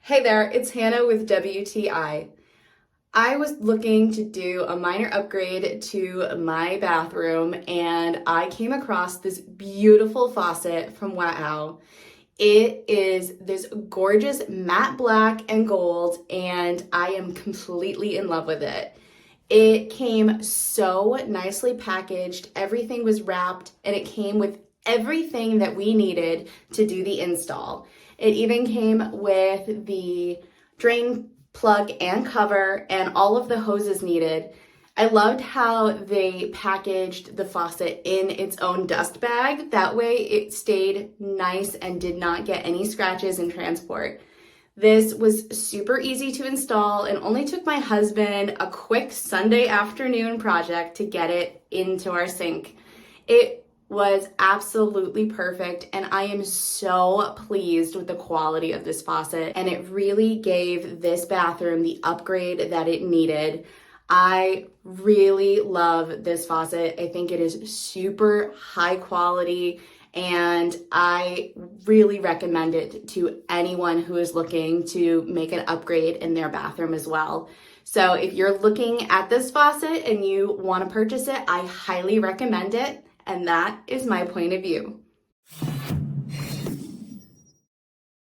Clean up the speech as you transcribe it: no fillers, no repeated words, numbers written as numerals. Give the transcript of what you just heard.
Hey there, it's Hannah with WTI. I was looking to do a minor upgrade to my bathroom and I came across this beautiful faucet from WOWOW. It is this gorgeous matte black and gold and I am completely in love with it. It came so nicely packaged, everything was wrapped, and it came with everything that we needed to do the install. It even came with the drain plug and cover and all of the hoses needed. I loved how they packaged the faucet in its own dust bag. That way it stayed nice and did not get any scratches in transport. This was super easy to install and only took my husband a quick Sunday afternoon project to get it into our sink. It was absolutely perfect and I am so pleased with the quality of this faucet, and it really gave this bathroom the upgrade that it needed. I really love this faucet. I think it is super high quality and I really recommend it to anyone who is looking to make an upgrade in their bathroom as well. So if you're looking at this faucet and you want to purchase it, I highly recommend it. And that is my point of view.